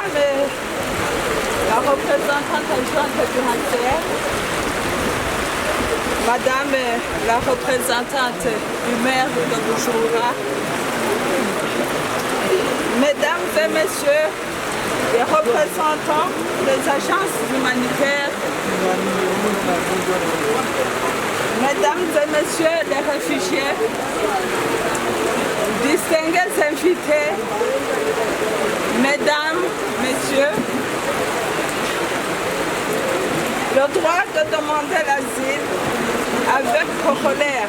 Madame la représentante adjointe du HCR, Madame la représentante du maire de Bujumbura, Mesdames et Messieurs les représentants des agences humanitaires, Mesdames et Messieurs les réfugiés, distingués invités, Mesdames, Messieurs, le droit de demander l'asile avec corollaire.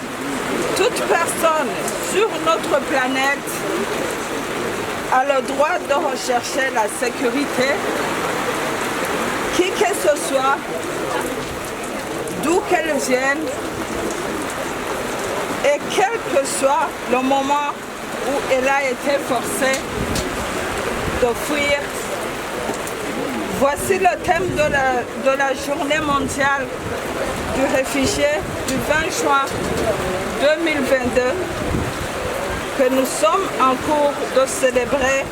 Toute personne sur notre planète a le droit de rechercher la sécurité, qui que ce soit, d'où qu'elle vienne, et quel que soit le moment où elle a été forcée de fuir. Voici le thème de la journée mondiale du réfugié du 20 juin 2022 que nous sommes en cours de célébrer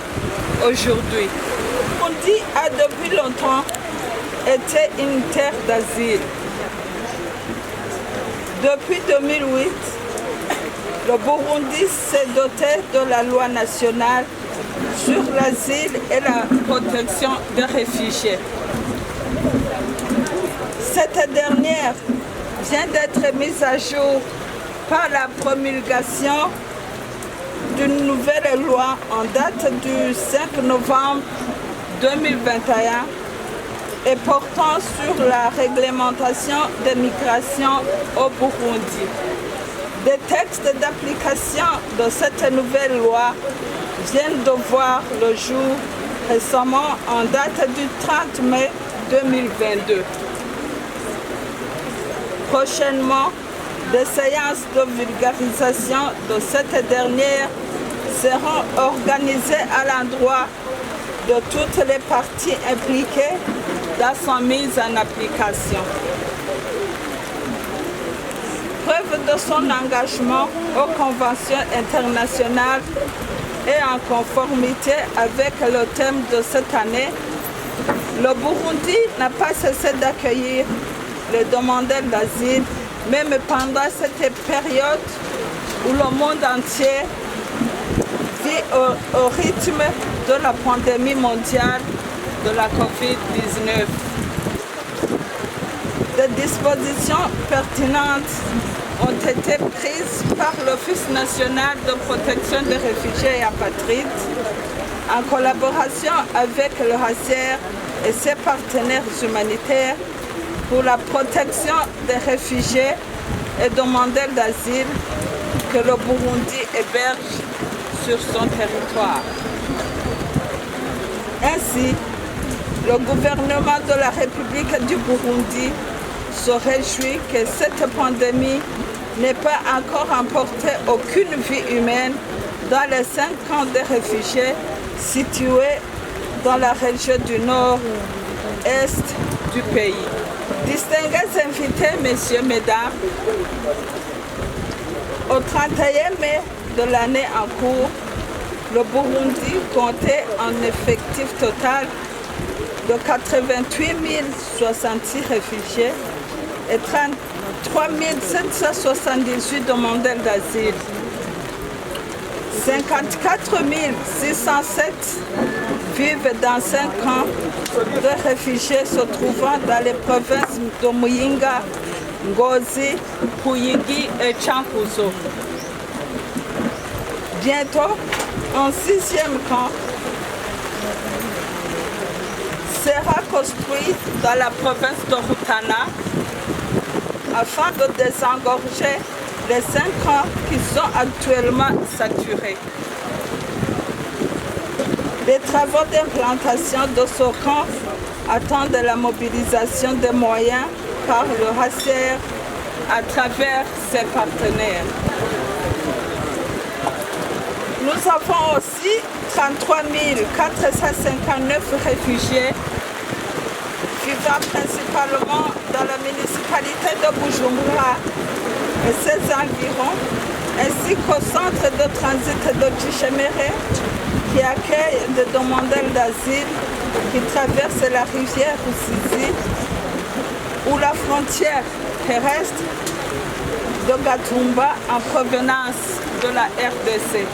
aujourd'hui. Le Burundi a depuis longtemps été une terre d'asile. Depuis 2008, le Burundi s'est doté de la loi nationale sur l'asile et la protection des réfugiés. Cette dernière vient d'être mise à jour par la promulgation d'une nouvelle loi en date du 5 novembre 2021 et portant sur la réglementation des migrations au Burundi. Des textes d'application de cette nouvelle loi viennent de voir le jour récemment en date du 30 mai 2022. Prochainement, des séances de vulgarisation de cette dernière seront organisées à l'endroit de toutes les parties impliquées dans son mise en application. Preuve de son engagement aux conventions internationales et en conformité avec le thème de cette année, le Burundi n'a pas cessé d'accueillir les demandeurs d'asile, même pendant cette période où le monde entier vit au rythme de la pandémie mondiale de la COVID-19. Des dispositions pertinentes ont été prises par l'Office national de protection des réfugiés et apatrides en collaboration avec le HCR et ses partenaires humanitaires pour la protection des réfugiés et demandeurs d'asile que le Burundi héberge sur son territoire. Ainsi, le gouvernement de la République du Burundi se réjouit que cette pandémie n'ait pas encore emporté aucune vie humaine dans les 5 camps de réfugiés situés dans la région du nord-est du pays. Distingués invités, messieurs, mesdames, au 31 mai de l'année en cours, le Burundi comptait un effectif total de 88 066 réfugiés et 33 778 demandeurs d'asile. 54 607 vivent dans 5 camps de réfugiés se trouvant dans les provinces de Muyinga, Ngozi, Ruyigi et Chankuzo. Bientôt, un 6e camp sera construit dans la province de Rutana afin de désengorger les 5 camps qui sont actuellement saturés. Les travaux d'implantation de ce camp attendent la mobilisation des moyens par le HCR à travers ses partenaires. Nous avons aussi 33 459 réfugiés vivant principalement dans la municipalité de Bujumbura et ses environs, ainsi qu'au centre de transit de Tchiméré qui accueille des demandeurs d'asile qui traverse la rivière Rusizi ou la frontière terrestre de Gatumba en provenance de la RDC.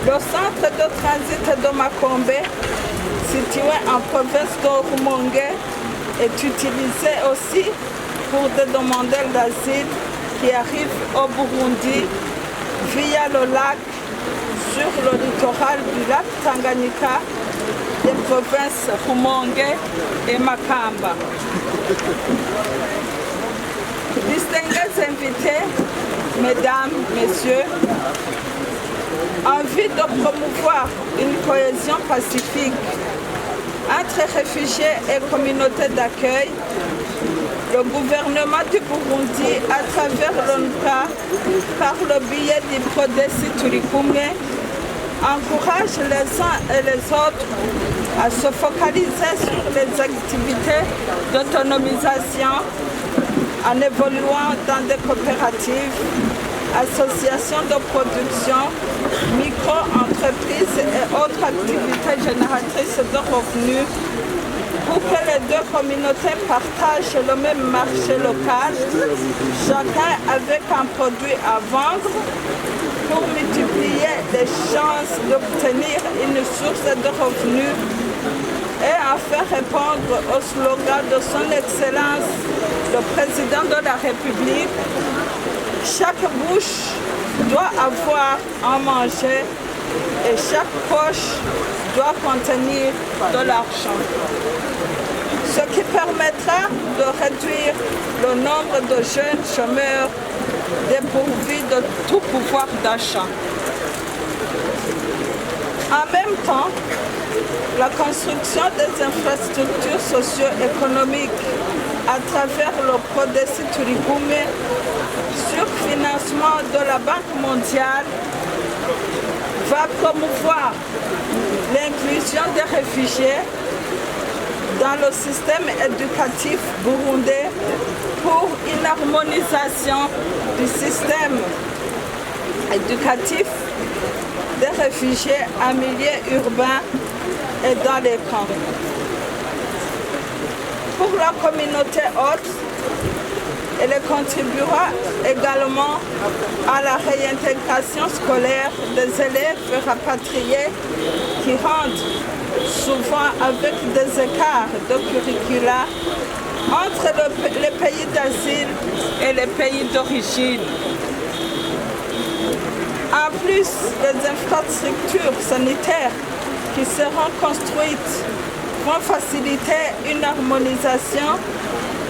Le centre de transit de Makombe, situé en province de Rumongue, est utilisé aussi pour des demandeurs d'asile qui arrivent au Burundi via le lac sur le littoral du lac Tanganyika des provinces Rumongue et Makamba. Distingués invités, mesdames, messieurs, en vue de promouvoir une cohésion pacifique entre réfugiés et communautés d'accueil, le gouvernement du Burundi, à travers l'ONUCA, par le biais du Prodesi Turikumwe, encourage les uns et les autres à se focaliser sur les activités d'autonomisation en évoluant dans des coopératives, associations de production, micro-entreprises et autres activités génératrices de revenus pour que les deux communautés partagent le même marché local, chacun avec un produit à vendre pour multiplier les chances d'obtenir une source de revenus et à faire répondre au slogan de son Excellence, le Président de la République: chaque bouche doit avoir à manger et chaque poche doit contenir de l'argent. Ce qui permettra de réduire le nombre de jeunes chômeurs dépourvus de tout pouvoir d'achat. En même temps, la construction des infrastructures socio-économiques à travers le Prodesi Turikumwe sur financement de la Banque mondiale va promouvoir l'inclusion des réfugiés dans le système éducatif burundais pour une harmonisation du système éducatif des réfugiés en milieu urbain et dans les camps. Pour la communauté haute, elle contribuera également à la réintégration scolaire des élèves rapatriés qui rentrent souvent avec des écarts de curricula entre les pays d'asile et les pays d'origine. En plus, les infrastructures sanitaires qui seront construites vont faciliter une harmonisation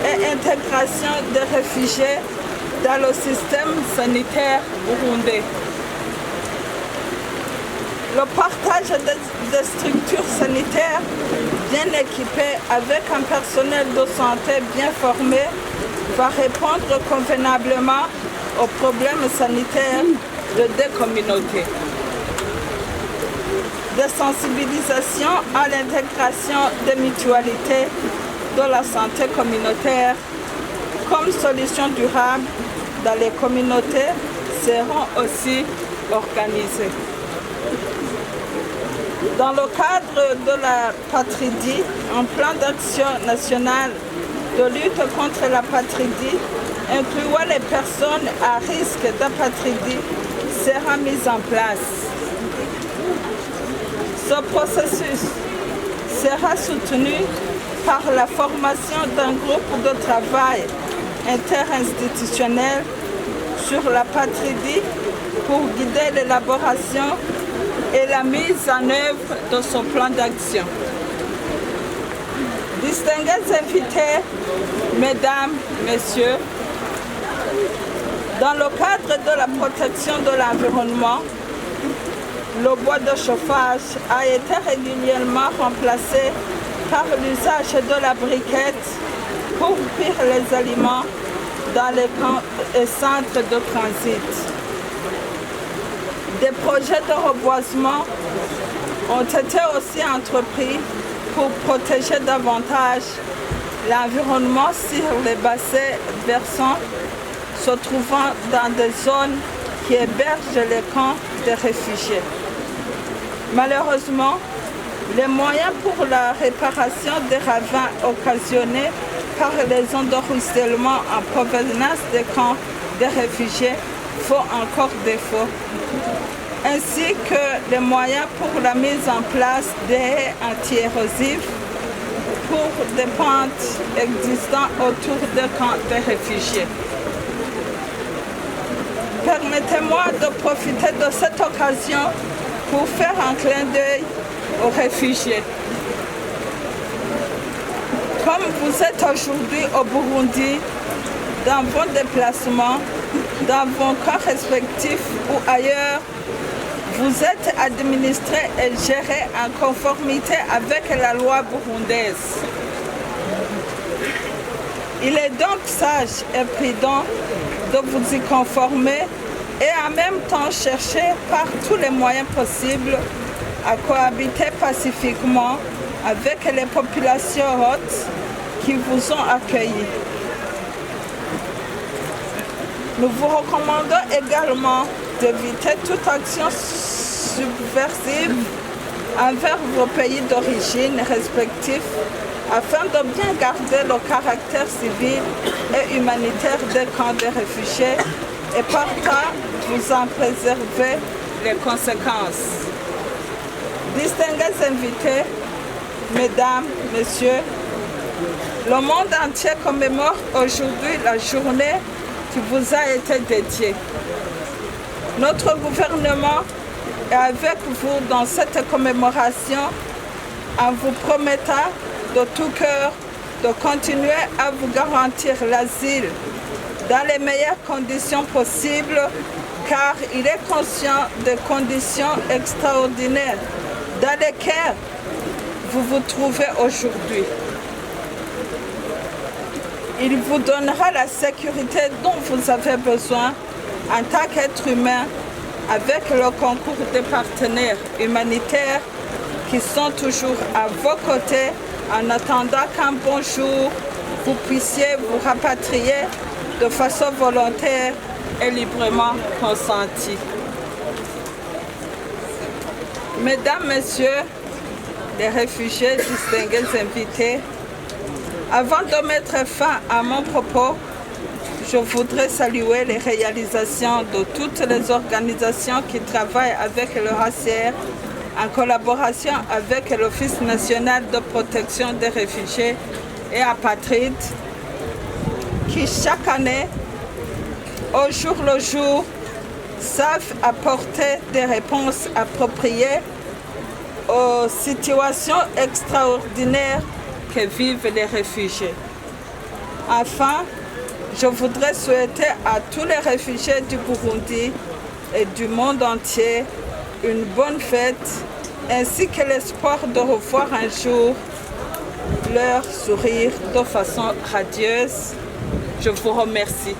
et intégration des réfugiés dans le système sanitaire burundais. Le partage des structures sanitaires bien équipées avec un personnel de santé bien formé va répondre convenablement aux problèmes sanitaires de deux communautés. De sensibilisation à l'intégration des mutualités de la santé communautaire comme solution durable dans les communautés seront aussi organisées. Dans le cadre de la patridie, un plan d'action national de lutte contre la patridie, incluant les personnes à risque d'apatridie, sera mis en place. Ce processus sera soutenu par la formation d'un groupe de travail interinstitutionnel sur la patridie pour guider l'élaboration et la mise en œuvre de son plan d'action. Distingués invités, mesdames, messieurs, dans le cadre de la protection de l'environnement, le bois de chauffage a été régulièrement remplacé par l'usage de la briquette pour cuire les aliments dans les camps et centres de transit. Des projets de reboisement ont été aussi entrepris pour protéger davantage l'environnement sur les bassins versants se trouvant dans des zones qui hébergent les camps des réfugiés. Malheureusement, les moyens pour la réparation des ravins occasionnés par les ondes de ruissellement en provenance des camps des réfugiés font encore défaut, ainsi que les moyens pour la mise en place des haies anti-érosives pour des pentes existantes autour des camps des réfugiés. Permettez-moi de profiter de cette occasion pour faire un clin d'œil aux réfugiés. Comme vous êtes aujourd'hui au Burundi, dans vos déplacements, dans vos camps respectifs ou ailleurs, vous êtes administrés et gérés en conformité avec la loi burundaise. Il est donc sage et prudent de vous y conformer et en même temps chercher par tous les moyens possibles à cohabiter pacifiquement avec les populations hôtes qui vous ont accueillis. Nous vous recommandons également d'éviter toute action subversive envers vos pays d'origine respectifs afin de bien garder le caractère civil et humanitaire des camps des réfugiés et partant vous en préserver les conséquences. Distingués invités, mesdames, messieurs, le monde entier commémore aujourd'hui la journée qui vous a été dédiée. Notre gouvernement est avec vous dans cette commémoration en vous promettant de tout cœur de continuer à vous garantir l'asile dans les meilleures conditions possibles, car il est conscient des conditions extraordinaires dans lesquelles vous vous trouvez aujourd'hui. Il vous donnera la sécurité dont vous avez besoin en tant qu'être humain avec le concours des partenaires humanitaires qui sont toujours à vos côtés en attendant qu'un bon jour vous puissiez vous rapatrier de façon volontaire et librement consentie. Mesdames, Messieurs, les réfugiés, distingués invités, avant de mettre fin à mon propos, je voudrais saluer les réalisations de toutes les organisations qui travaillent avec le HCR en collaboration avec l'Office national de protection des réfugiés et apatrides qui chaque année, au jour le jour, savent apporter des réponses appropriées aux situations extraordinaires que vivent les réfugiés. Enfin, je voudrais souhaiter à tous les réfugiés du Burundi et du monde entier une bonne fête ainsi que l'espoir de revoir un jour leur sourire de façon radieuse. Je vous remercie.